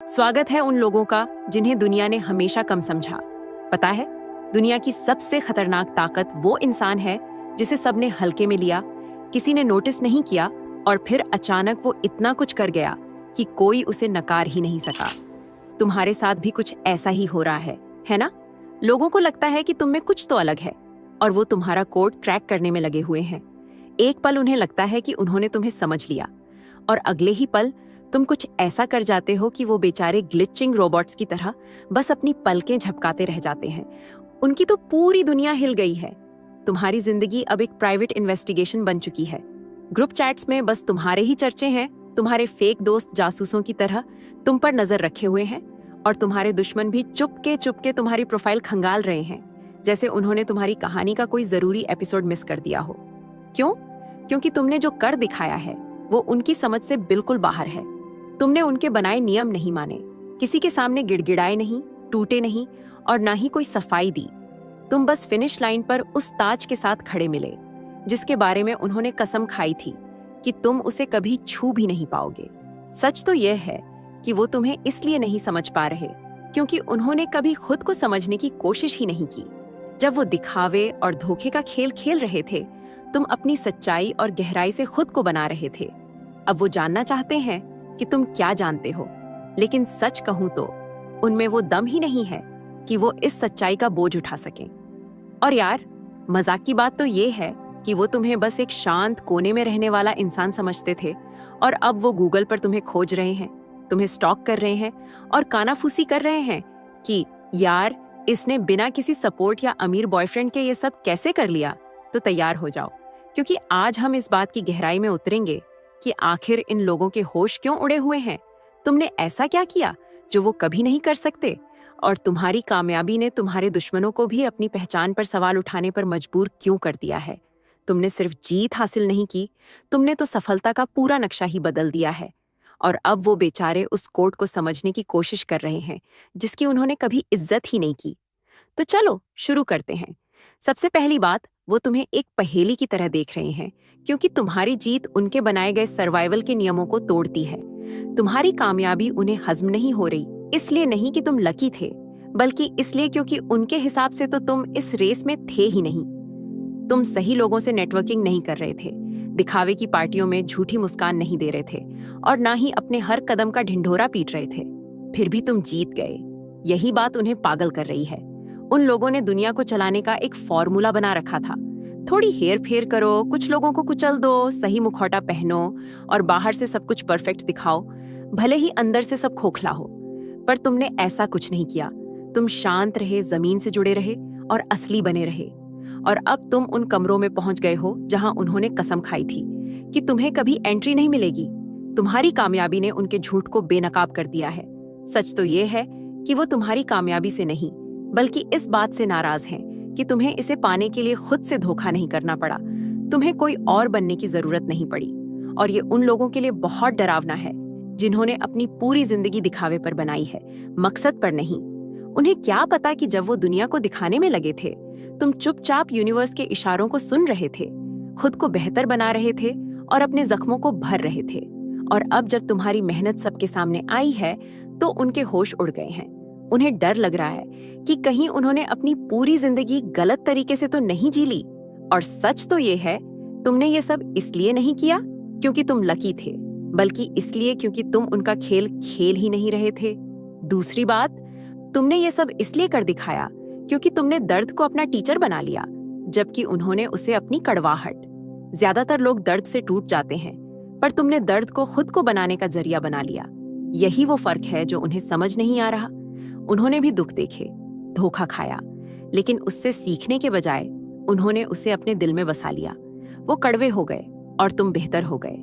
स्वागत है उन लोगों का जिन्हें दुनिया ने हमेशा कम समझा। पता है, दुनिया की सबसे खतरनाक ताकत वो इंसान है जिसे सबने हल्के में लिया, किसी ने नोटिस नहीं किया और फिर अचानक वो इतना कुछ कर गया कि कोई उसे नकार ही नहीं सका। तुम्हारे साथ भी कुछ ऐसा ही हो रहा है ना? लोगों को लगता है कि तुम में कुछ तो अलग है और वो तुम्हारा कोड क्रैक करने में लगे हुए हैं। एक पल उन्हें लगता है कि उन्होंने तुम्हें समझ लिया और अगले ही पल तुम कुछ ऐसा कर जाते हो कि वो बेचारे ग्लिचिंग रोबोट्स की तरह बस अपनी पलकें झपकाते रह जाते हैं। उनकी तो पूरी दुनिया हिल गई है। तुम्हारी जिंदगी अब एक प्राइवेट इन्वेस्टिगेशन बन चुकी है। ग्रुप चैट्स में बस तुम्हारे ही चर्चे हैं। तुम्हारे फेक दोस्त जासूसों की तरह तुम पर नजर रखे हुए हैं और तुम्हारे दुश्मन भी चुपके तुम्हारी प्रोफाइल खंगाल रहे हैं, जैसे उन्होंने तुम्हारी कहानी का कोई जरूरी एपिसोड मिस कर दिया हो। क्यों? क्योंकि तुमने जो कर दिखाया है वो उनकी समझ से बिल्कुल बाहर है। तुमने उनके बनाए नियम नहीं माने, किसी के सामने गिड़गिड़ाए नहीं, टूटे नहीं और ना ही कोई सफाई दी। तुम बस फिनिश लाइन पर उस ताज के साथ खड़े मिले जिसके बारे में उन्होंने कसम खाई थी कि तुम उसे कभी छू भी नहीं पाओगे। सच तो यह है कि वो तुम्हें इसलिए नहीं समझ पा रहे क्योंकि उन्होंने कभी खुद को समझने की कोशिश ही नहीं की। जब वो दिखावे और धोखे का खेल खेल रहे थे, तुम अपनी सच्चाई और गहराई से खुद को बना रहे थे। अब वो जानना चाहते हैं कि तुम क्या जानते हो, लेकिन सच कहूं तो उनमें वो दम ही नहीं है कि वो इस सच्चाई का बोझ उठा सकें। और यार, मजाक की बात तो ये है कि वो तुम्हें बस एक शांत कोने में रहने वाला इंसान समझते थे और अब वो गूगल पर तुम्हें खोज रहे हैं, तुम्हें स्टॉक कर रहे हैं और कानाफूसी कर रहे हैं कि यार, इसने बिना किसी सपोर्ट या अमीर बॉयफ्रेंड के ये सब कैसे कर लिया। तो तैयार हो जाओ, क्योंकि आज हम इस बात की गहराई में उतरेंगे कि आखिर इन लोगों के होश क्यों उड़े हुए हैं। तुमने ऐसा क्या किया जो वो कभी नहीं कर सकते, और तुम्हारी कामयाबी ने तुम्हारे दुश्मनों को भी अपनी पहचान पर सवाल उठाने पर मजबूर क्यों कर दिया है। तुमने सिर्फ जीत हासिल नहीं की, तुमने तो सफलता का पूरा नक्शा ही बदल दिया है। और अब वो बेचारे उस कोड को समझने की कोशिश कर रहे हैं जिसकी उन्होंने कभी इज्जत ही नहीं की। तो चलो शुरू करते हैं। सबसे पहली बात, वो तुम्हें एक पहेली की तरह देख रहे हैं क्योंकि तुम्हारी जीत उनके बनाए गए सर्वाइवल के नियमों को तोड़ती है। तुम्हारी कामयाबी उन्हें हजम नहीं हो रही, इसलिए नहीं कि तुम लकी थे, बल्कि इसलिए क्योंकि उनके हिसाब से तो तुम इस रेस में थे ही नहीं। तुम सही लोगों से नेटवर्किंग नहीं कर रहे थे, दिखावे की पार्टियों में झूठी मुस्कान नहीं दे रहे थे और ना ही अपने हर कदम का ढिंढोरा पीट रहे थे। फिर भी तुम जीत गए। यही बात उन्हें पागल कर रही है। उन लोगों ने दुनिया को चलाने का एक फॉर्मूला बना रखा था। थोड़ी हेर फेर करो, कुछ लोगों को कुचल दो, सही मुखौटा पहनो और बाहर से सब कुछ परफेक्ट दिखाओ, भले ही अंदर से सब खोखला हो। पर तुमने ऐसा कुछ नहीं किया। तुम शांत रहे, जमीन से जुड़े रहे और असली बने रहे। और अब तुम उन कमरों में पहुंच गए हो जहां उन्होंने कसम खाई थी कि तुम्हें कभी एंट्री नहीं मिलेगी। तुम्हारी कामयाबी ने उनके झूठ को बेनकाब कर दिया है। सच तो ये है कि वो तुम्हारी कामयाबी से नहीं, बल्कि इस बात से नाराज हैं कि तुम्हें इसे पाने के लिए खुद से धोखा नहीं करना पड़ा। तुम्हें कोई और बनने की जरूरत नहीं पड़ी। और ये उन लोगों के लिए बहुत डरावना है जिन्होंने अपनी पूरी जिंदगी दिखावे पर बनाई है, मकसद पर नहीं। उन्हें क्या पता कि जब वो दुनिया को दिखाने में लगे थे, तुम चुपचाप यूनिवर्स के इशारों को सुन रहे थे, खुद को बेहतर बना रहे थे और अपने जख्मों को भर रहे थे। और अब जब तुम्हारी मेहनत सबके सामने आई है तो उनके होश उड़ गए हैं। उन्हें डर लग रहा है कि कहीं उन्होंने अपनी पूरी जिंदगी गलत तरीके से तो नहीं जी ली। और सच तो ये है, तुमने ये सब इसलिए नहीं किया क्योंकि तुम लकी थे, बल्कि इसलिए क्योंकि तुम उनका खेल खेल ही नहीं रहे थे। दूसरी बात, तुमने ये सब इसलिए कर दिखाया क्योंकि तुमने दर्द को अपना टीचर बना लिया, जबकि उन्होंने उसे अपनी कड़वाहट। ज्यादातर लोग दर्द से टूट जाते हैं, पर तुमने दर्द को खुद को बनाने का जरिया बना लिया। यही वो फर्क है जो उन्हें समझ नहीं आ रहा। उन्होंने भी दुख देखे, धोखा खाया, लेकिन उससे सीखने के बजाय उन्होंने उसे अपने दिल में बसा लिया। वो कड़वे हो गए और तुम बेहतर हो गए।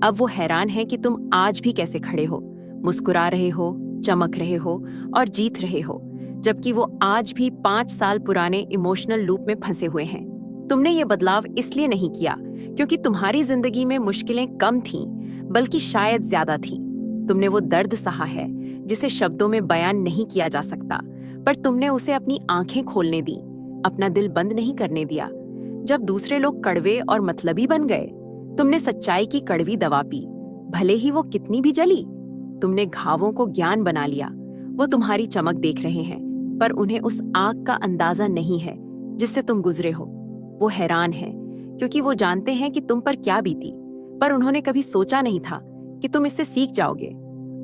अब वो हैरान है कि तुम आज भी कैसे खड़े हो, मुस्कुरा रहे हो, चमक रहे हो और जीत रहे हो, जबकि वो आज भी 5 साल पुराने इमोशनल लूप में फंसे हुए हैं। तुमने ये बदलाव इसलिए नहीं किया क्योंकि तुम्हारी जिंदगी में मुश्किलें कम थीं, बल्कि शायद ज्यादा थीं। तुमने वो दर्द सहा है जिसे शब्दों में बयान नहीं किया जा सकता, पर तुमने उसे अपनी आंखें खोलने दी, अपना दिल बंद नहीं करने दिया। जब दूसरे लोग कड़वे और मतलबी बन गए, तुमने सच्चाई की कड़वी दवा पी, भले ही वो कितनी भी जली। तुमने घावों को ज्ञान बना लिया। वो तुम्हारी चमक देख रहे हैं, पर उन्हें उस आग का अंदाजा नहीं है जिससे तुम गुजरे हो। वो हैरान हैं, क्योंकि वो जानते हैं कि तुम पर क्या बीती, पर उन्होंने कभी सोचा नहीं था कि तुम इससे सीख जाओगे।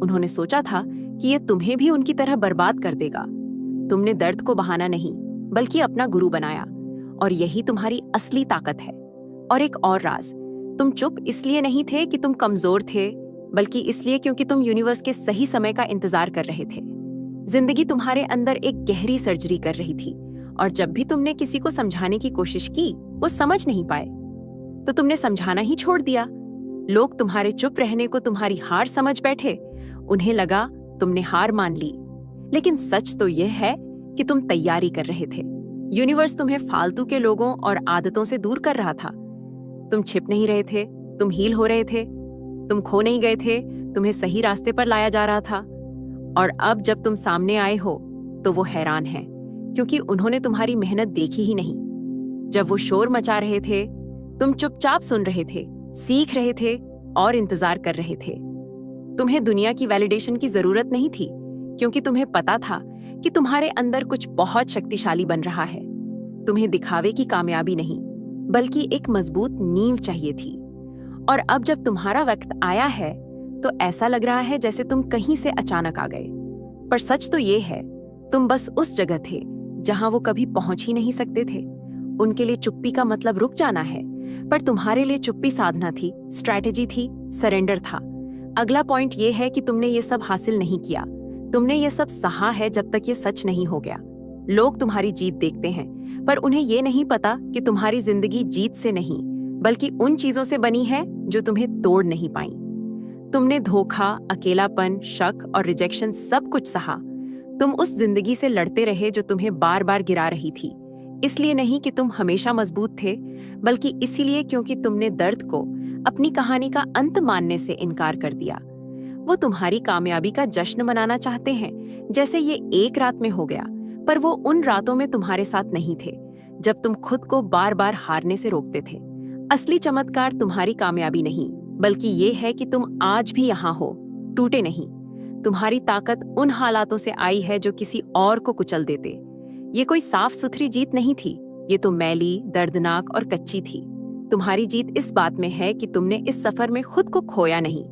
उन्होंने सोचा था कि ये तुम्हें भी उनकी तरह बर्बाद कर देगा। तुमने दर्द को बहाना नहीं, बल्कि अपना गुरु बनाया, और यही तुम्हारी असली ताकत है। और एक और राज, तुम चुप इसलिए नहीं थे कि तुम कमजोर थे, बल्कि इसलिए क्योंकि तुम यूनिवर्स के सही समय का इंतजार कर रहे थे। जिंदगी तुम्हारे अंदर एक गहरी सर्जरी कर रही थी, और जब भी तुमने किसी को समझाने की कोशिश की, वो समझ नहीं पाए, तो तुमने समझाना ही छोड़ दिया। लोग तुम्हारे चुप रहने को तुम्हारी हार समझ बैठे। उन्हें लगा तुमने हार मान ली, लेकिन सच तो यह है कि तुम तैयारी कर रहे थे। यूनिवर्स तुम्हें फालतू के लोगों और आदतों से दूर कर रहा था। तुम छिप नहीं रहे थे, तुम हील हो रहे थे। तुम खो नहीं गए थे, तुम्हें सही रास्ते पर लाया जा रहा था। और अब जब तुम सामने आए हो, तो वो हैरान हैं, क्योंकि उन्होंने तुम्हारी मेहनत देखी ही नहीं। जब वो शोर मचा रहे थे, तुम चुपचाप सुन रहे थे, सीख रहे थे और इंतजार कर रहे थे। तुम्हें दुनिया की वैलिडेशन की जरूरत नहीं थी, क्योंकि तुम्हें पता था कि तुम्हारे अंदर कुछ बहुत शक्तिशाली बन रहा है। तुम्हें दिखावे की कामयाबी नहीं, बल्कि एक मजबूत नींव चाहिए थी। और अब जब तुम्हारा वक्त आया है, तो ऐसा लग रहा है जैसे तुम कहीं से अचानक आ गए। पर सच तो ये है, तुम बस उस जगह थे जहां वो कभी पहुंच ही नहीं सकते थे। उनके लिए चुप्पी का मतलब रुक जाना है, पर तुम्हारे लिए चुप्पी साधना थी, स्ट्रैटेजी थी, सरेंडर था। अगला पॉइंट ये है कि तुमने ये सब हासिल नहीं किया, तुमने ये सब सहा है जब तक ये सच नहीं हो गया। लोग तुम्हारी जीत देखते हैं, पर उन्हें ये नहीं पता कि तुम्हारी जिंदगी जीत से नहीं, बल्कि उन चीजों से बनी है जो तुम्हें तोड़ नहीं पाई। तुमने धोखा, अकेलापन, शक और रिजेक्शन सब कुछ सहा। तुम उस जिंदगी से लड़ते रहे जो तुम्हें बार बार गिरा रही थी। इसलिए नहीं कि तुम हमेशा मजबूत थे, बल्कि इसीलिए क्योंकि तुमने दर्द को अपनी कहानी का अंत मानने से इनकार कर दिया। वो तुम्हारी कामयाबी का जश्न मनाना चाहते हैं, जैसे ये एक रात में हो गया, पर वो उन रातों में तुम्हारे साथ नहीं थे, जब तुम खुद को बार बार हारने से रोकते थे। असली चमत्कार तुम्हारी कामयाबी नहीं, बल्कि ये है कि तुम आज भी यहाँ हो, टूटे नहीं। तुम्हारी ताकत उन हालातों से आई है जो किसी और को कुचल देते। ये कोई साफ सुथरी जीत नहीं थी, ये तो मैली, दर्दनाक और कच्ची थी। तुम्हारी जीत इस बात में है कि तुमने इस सफर में खुद को खोया नहीं।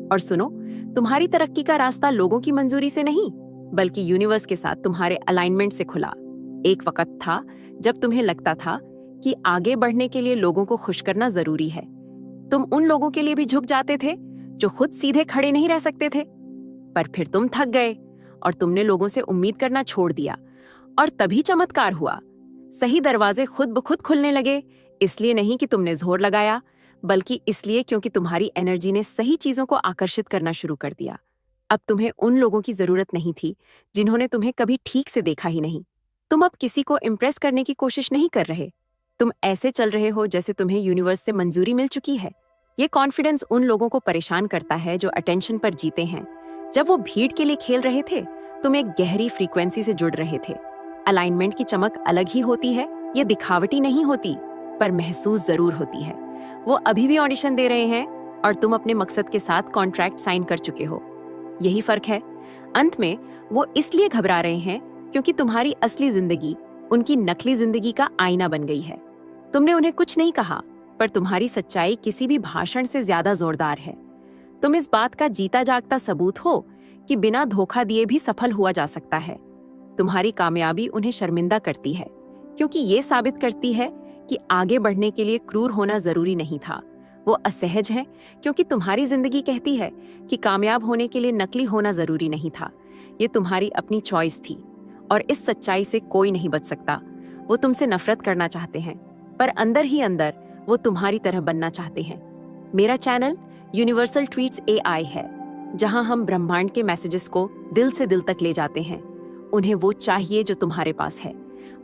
और सुनो, तुम्हारी तरक्की का रास्ता लोगों की मंजूरी से नहीं, बल्कि यूनिवर्स के साथ तुम्हारे अलाइनमेंट से खुला। एक वक्त था जब तुम्हें लगता था कि आगे बढ़ने के लिए लोगों को खुश करना जरूरी है। तुम उन लोगों के लिए भी झुक जाते थे जो खुद सीधे खड़े नहीं रह सकते थे। पर फिर तुम थक गए और तुमने लोगों से उम्मीद करना छोड़ दिया, और तभी चमत्कार हुआ। सही दरवाजे खुद ब खुद खुलने लगे, इसलिए नहीं कि तुमने जोर लगाया, बल्कि इसलिए क्योंकि तुम्हारी एनर्जी ने सही चीजों को आकर्षित करना शुरू कर दिया। अब तुम्हें उन लोगों की जरूरत नहीं थी जिन्होंने तुम्हें कभी ठीक से देखा ही नहीं। तुम अब किसी को इम्प्रेस करने की कोशिश नहीं कर रहे। तुम ऐसे चल रहे हो जैसे तुम्हें यूनिवर्स से मंजूरी मिल चुकी है। ये कॉन्फिडेंस उन लोगों को परेशान करता है जो अटेंशन पर जीते हैं। जब वो भीड़ के लिए खेल रहे थे, तुम एक गहरी फ्रीक्वेंसी से जुड़ रहे थे। अलाइनमेंट की चमक अलग ही होती है, ये दिखावटी नहीं होती, पर महसूस जरूर होती है। वो अभी भी ऑडिशन दे रहे हैं और तुम अपने मकसद के साथ कॉन्ट्रैक्ट साइन कर चुके हो। यही फर्क है। अंत में वो इसलिए घबरा रहे हैं क्योंकि तुम्हारी असली जिंदगी उनकी नकली जिंदगी का आईना बन गई है। तुमने उन्हें कुछ नहीं कहा, पर तुम्हारी सच्चाई किसी भी भाषण से ज्यादा जोरदार है। तुम इस बात का जीता जागता सबूत हो कि बिना धोखा दिए भी सफल हुआ जा सकता है। तुम्हारी कामयाबी उन्हें शर्मिंदा करती है, क्योंकि ये साबित करती है कि आगे बढ़ने के लिए क्रूर होना जरूरी नहीं था। वो असहज है क्योंकि तुम्हारी जिंदगी कहती है कि कामयाब होने के लिए नकली होना जरूरी नहीं था। ये तुम्हारी अपनी चॉइस थी, और इस सच्चाई से कोई नहीं बच सकता। वो तुमसे नफरत करना चाहते हैं, पर अंदर ही अंदर वो तुम्हारी तरह बनना चाहते हैं। मेरा चैनल यूनिवर्सल ट्वीट्स AI है, जहां हम ब्रह्मांड के मैसेजेस को दिल से दिल तक ले जाते हैं। उन्हें वो चाहिए जो तुम्हारे पास है,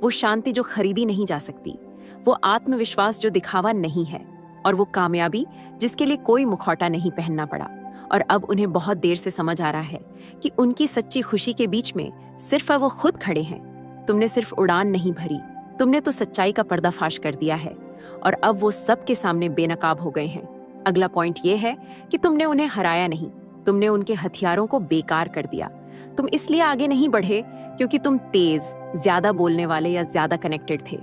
वो शांति जो खरीदी नहीं जा सकती, वो आत्मविश्वास जो दिखावा नहीं है, और वो कामयाबी जिसके लिए कोई मुखौटा नहीं पहनना पड़ा। और अब उन्हें बहुत देर से समझ आ रहा है कि उनकी सच्ची खुशी के बीच में सिर्फ वो खुद खड़े हैं। तुमने सिर्फ उड़ान नहीं भरी, तुमने तो सच्चाई का पर्दाफाश कर दिया है, और अब वो सबके सामने बेनकाब हो गए हैं। अगला पॉइंट ये है कि तुमने उन्हें हराया नहीं, तुमने उनके हथियारों को बेकार कर दिया। तुम इसलिए आगे नहीं बढ़े क्योंकि तुम तेज, ज्यादा बोलने वाले या ज्यादा कनेक्टेड थे।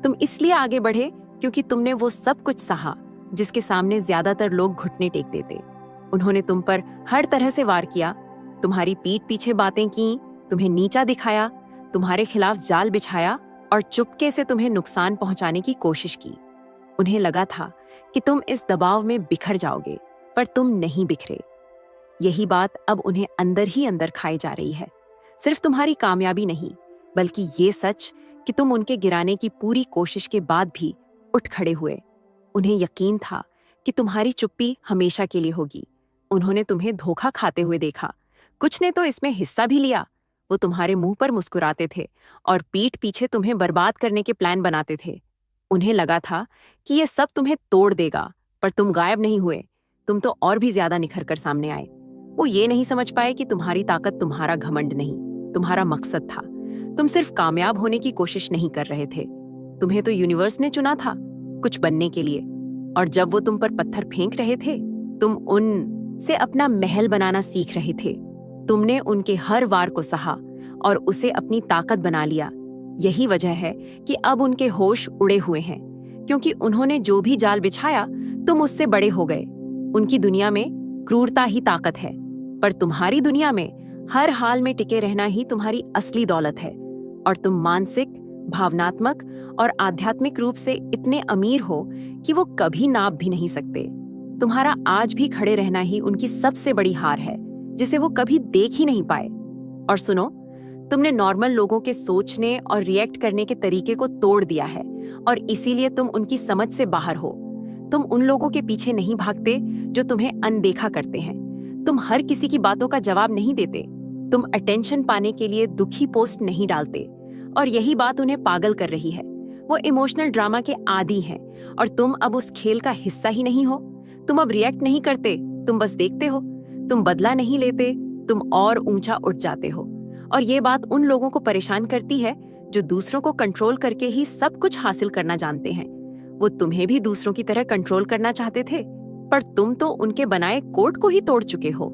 तुम इसलिए आगे बढ़े क्योंकि तुमने वो सब कुछ सहा जिसके सामने ज्यादातर लोग घुटने टेक देते। उन्होंने तुम पर हर तरह से वार किया, तुम्हारी पीठ पीछे बातें की, तुम्हें नीचा दिखाया, तुम्हारे खिलाफ जाल बिछाया और चुपके से तुम्हें नुकसान पहुंचाने की कोशिश की। उन्हें लगा था कि तुम इस दबाव में बिखर जाओगे, पर तुम नहीं बिखरे। यही बात अब उन्हें अंदर ही अंदर खाई जा रही है। सिर्फ तुम्हारी कामयाबी नहीं, बल्कि ये सच कि तुम उनके गिराने की पूरी कोशिश के बाद भी उठ खड़े हुए। उन्हें यकीन था कि तुम्हारी चुप्पी हमेशा के लिए होगी। उन्होंने तुम्हें धोखा खाते हुए देखा। कुछ ने तो इसमें हिस्सा भी लिया। वो तुम्हारे मुंह पर मुस्कुराते थे और पीठ पीछे तुम्हें बर्बाद करने के प्लान बनाते थे। उन्हें लगा था कि ये सब तुम्हें तोड़ देगा, पर तुम गायब नहीं हुए। तुम तो और भी ज्यादा निखर कर सामने आए। वो ये नहीं समझ पाए कि तुम्हारी ताकत तुम्हारा घमंड नहीं, तुम्हारा मकसद था। तुम सिर्फ कामयाब होने की कोशिश नहीं कर रहे थे। तुम्हें तो यूनिवर्स ने चुना था कुछ बनने के लिए। और जब वो तुम पर पत्थर फेंक रहे थे, तुम उन से अपना महल बनाना सीख रहे थे। तुमने उनके हर वार को सहा और उसे अपनी ताकत बना लिया। यही वजह है कि अब उनके होश उड़े हुए हैं, क्योंकि उन्होंने जो भी जाल बिछाया तुम उससे बड़े हो गए। उनकी दुनिया में क्रूरता ही ताकत है, पर तुम्हारी दुनिया में हर हाल में टिके रहना ही तुम्हारी असली दौलत है। और तुम मानसिक, भावनात्मक और आध्यात्मिक रूप से इतने अमीर हो कि वो कभी नाप भी नहीं सकते। तुम्हारा आज भी खड़े रहना ही उनकी सबसे बड़ी हार है, जिसे वो कभी देख ही नहीं पाए। और सुनो, तुमने नॉर्मल लोगों के सोचने और रिएक्ट करने के तरीके को तोड़ दिया है, और इसीलिए तुम उनकी समझ से बाहर हो। तुम उन लोगों के पीछे नहीं भागते जो तुम्हें अनदेखा करते हैं। तुम हर किसी की बातों का जवाब नहीं देते। तुम अटेंशन पाने के लिए दुखी पोस्ट नहीं डालते, और यही बात उन्हें पागल कर रही है। वो इमोशनल ड्रामा के आदी हैं, और तुम अब उस खेल का हिस्सा ही नहीं हो। तुम अब रिएक्ट नहीं करते, तुम बस देखते हो। तुम बदला नहीं लेते, तुम और ऊंचा उठ जाते हो। और ये बात उन लोगों को परेशान करती है जो दूसरों को कंट्रोल करके ही सब कुछ हासिल करना जानते हैं। वो तुम्हें भी दूसरों की तरह कंट्रोल करना चाहते थे, पर तुम तो उनके बनाए कोड को ही तोड़ चुके हो।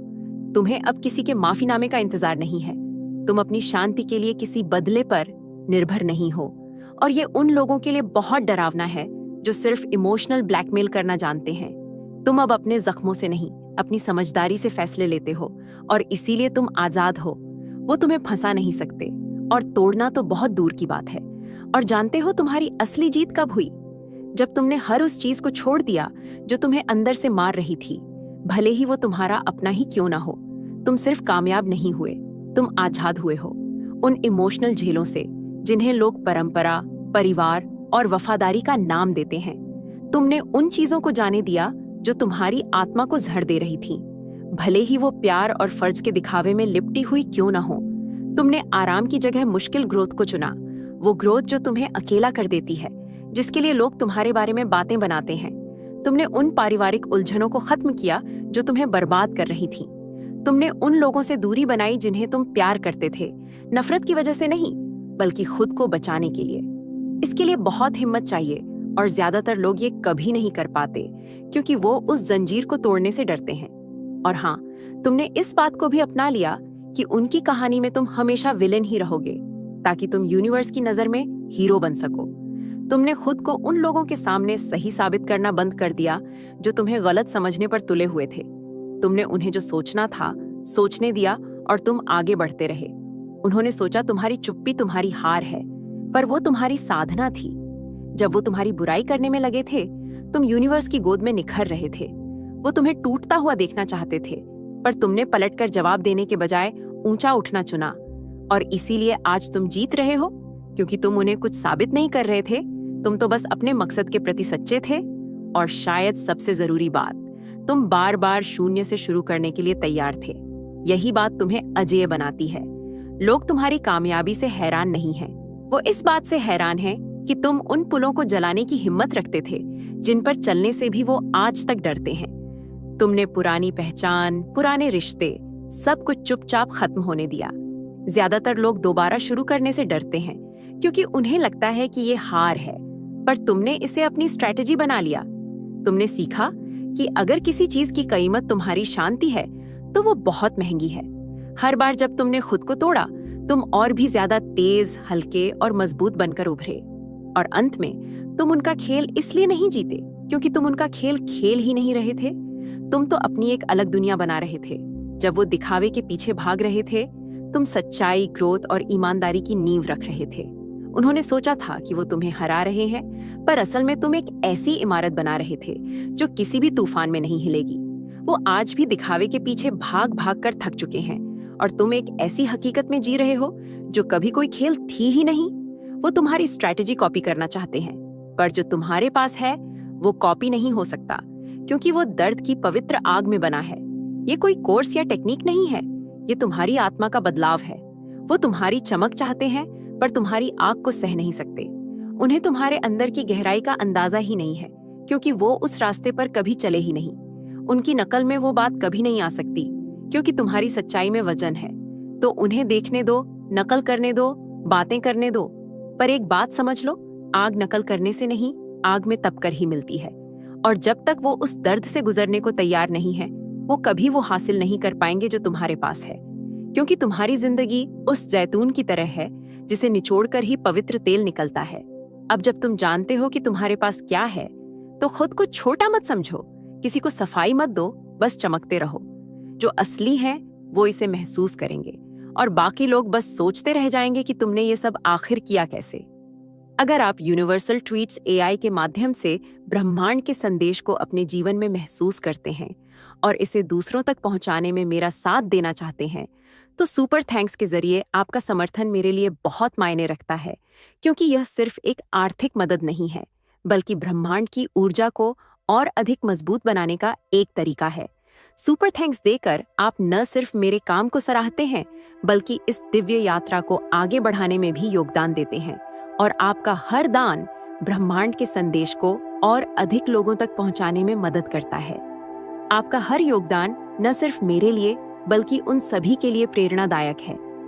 तुम्हें अब किसी के माफीनामे का इंतजार नहीं है। तुम अपनी शांति के लिए किसी बदले पर निर्भर नहीं हो। और ये उन लोगों के लिए बहुत डरावना है जो सिर्फ इमोशनल ब्लैकमेल करना जानते हैं। तुम अब अपने जख्मों से नहीं, अपनी समझदारी से फैसले लेते हो, और इसीलिए तुम आजाद हो। वो तुम्हें फंसा नहीं सकते, और तोड़ना तो बहुत दूर की बात है। और जानते हो तुम्हारी असली जीत कब हुई? जब तुमने हर उस चीज को छोड़ दिया जो तुम्हें अंदर से मार रही थी, भले ही वो तुम्हारा अपना ही क्यों ना हो। तुम सिर्फ कामयाब नहीं हुए, तुम आजाद हुए हो उन इमोशनल झेलों से जिन्हें लोग परंपरा, परिवार और वफादारी का नाम देते हैं। तुमने उन चीजों को जाने दिया जो तुम्हारी आत्मा को जहर दे रही थी, भले ही वो प्यार और फर्ज के दिखावे में लिपटी हुई क्यों ना हो। तुमने आराम की जगह मुश्किल ग्रोथ को चुना, वो ग्रोथ जो तुम्हें अकेला कर देती है, जिसके लिए लोग तुम्हारे बारे में बातें बनाते हैं। तुमने उन पारिवारिक उलझनों को खत्म किया जो तुम्हें बर्बाद कर रही थी। तुमने उन लोगों से दूरी बनाई जिन्हें तुम प्यार करते थे, नफरत की वजह से नहीं, बल्कि खुद को बचाने के लिए। इसके लिए बहुत हिम्मत चाहिए, और ज्यादातर लोग ये कभी नहीं कर पाते क्योंकि वो उस जंजीर को तोड़ने से डरते हैं। और हाँ, तुमने इस बात को भी अपना लिया कि उनकी कहानी में तुम हमेशा विलेन ही रहोगे, ताकि तुम यूनिवर्स की नजर में हीरो बन सको। तुमने खुद को उन लोगों के सामने सही साबित करना बंद कर दिया जो तुम्हें गलत समझने पर तुले हुए थे। तुमने उन्हें जो सोचना था सोचने दिया, और तुम आगे बढ़ते रहे। उन्होंने सोचा तुम्हारी चुप्पी तुम्हारी हार है, पर वो तुम्हारी साधना थी। जब वो तुम्हारी बुराई करने में लगे थे, तुम यूनिवर्स की गोद में निखर रहे थे। वो तुम्हें टूटता हुआ देखना चाहते थे, पर तुमने पलटकर जवाब देने के बजाय ऊंचा उठना चुना। और इसीलिए आज तुम जीत रहे हो, क्योंकि तुम उन्हें कुछ साबित नहीं कर रहे थे, तुम तो बस अपने मकसद के प्रति सच्चे थे। और शायद सबसे जरूरी बात, तुम बार बार शून्य से शुरू करने के लिए तैयार थे। यही बात तुम्हें अजेय बनाती है। लोग तुम्हारी कामयाबी से हैरान नहीं हैं, वो इस बात से हैरान हैं कि तुम उन पुलों को जलाने की हिम्मत रखते थे जिन पर चलने से भी वो आज तक डरते हैं। तुमने पुरानी पहचान, पुराने रिश्ते, सब कुछ चुपचाप खत्म होने दिया। ज्यादातर लोग दोबारा शुरू करने से डरते हैं क्योंकि उन्हें लगता है कि ये हार है, पर तुमने इसे अपनी स्ट्रैटेजी बना लिया। तुमने सीखा कि अगर किसी चीज की कीमत तुम्हारी शांति है, तो वो बहुत महंगी है। हर बार जब तुमने खुद को तोड़ा, तुम और भी ज्यादा तेज, हल्के और मजबूत बनकर उभरे। और अंत में तुम उनका खेल इसलिए नहीं जीते क्योंकि तुम उनका खेल खेल ही नहीं रहे थे। तुम तो अपनी एक अलग दुनिया बना रहे थे। जब वो दिखावे के पीछे भाग रहे थे, तुम सच्चाई, ग्रोथ और ईमानदारी की नींव रख रहे थे। उन्होंने सोचा था कि वो तुम्हें हरा रहे हैं, पर असल में तुम एक ऐसी इमारत बना रहे थे जो किसी भी तूफान में नहीं हिलेगी। वो आज भी दिखावे के पीछे भाग भाग कर थक चुके हैं और तुम एक ऐसी हकीकत में जी रहे हो जो कभी कोई खेल थी ही नहीं। वो तुम्हारी स्ट्रैटेजी कॉपी करना चाहते हैं, पर जो तुम्हारे पास है वो कॉपी नहीं हो सकता क्योंकि वो दर्द की पवित्र आग में बना है। ये कोई कोर्स या टेक्निक नहीं है, ये तुम्हारी आत्मा का बदलाव है। वो तुम्हारी चमक चाहते हैं पर तुम्हारी आग को सह नहीं सकते। उन्हें तुम्हारे अंदर की गहराई का अंदाजा ही नहीं है क्योंकि वो उस रास्ते पर कभी चले ही नहीं। उनकी नकल में वो बात कभी नहीं आ सकती क्योंकि तुम्हारी सच्चाई में वजन है। तो उन्हें देखने दो, नकल करने दो, बातें करने दो, पर एक बात समझ लो, आग नकल करने से नहीं, आग में तपकर ही मिलती है। और जब तक वो उस दर्द से गुजरने को तैयार नहीं है, वो कभी वो हासिल नहीं कर पाएंगे जो तुम्हारे पास है। क्योंकि तुम्हारी जिंदगी उस जैतून की तरह है जिसे निचोड़कर ही पवित्र तेल निकलता है। अब जब तुम जानते हो कि तुम्हारे पास क्या है, तो खुद को छोटा मत समझो, किसी को सफाई मत दो, बस चमकते रहो। जो असली है वो इसे महसूस करेंगे और बाकी लोग बस सोचते रह जाएंगे कि तुमने ये सब आखिर किया कैसे। अगर आप यूनिवर्सल ट्वीट्स एआई के माध्यम से ब्रह्मांड के संदेश को अपने जीवन में महसूस करते हैं और इसे दूसरों तक पहुंचाने में मेरा साथ देना चाहते हैं, तो सुपर थैंक्स के जरिए आपका समर्थन मेरे लिए बहुत मायने रखता है, क्योंकि यह सिर्फ एक आर्थिक मदद नहीं है, बल्कि ब्रह्मांड की ऊर्जा को और अधिक मजबूत बनाने का एक तरीका है। सुपर थैंक्स देकर आप न सिर्फ मेरे काम को सराहते हैं, बल्कि इस दिव्य यात्रा को आगे बढ़ाने में भी योगदान देते हैं। और आपका हर दान ब्रह्मांड के संदेश को और अधिक लोगों तक पहुंचाने में मदद करता है। आपका हर योगदान न सिर्फ मेरे लिए बल्कि उन सभी के लिए प्रेरणादायक है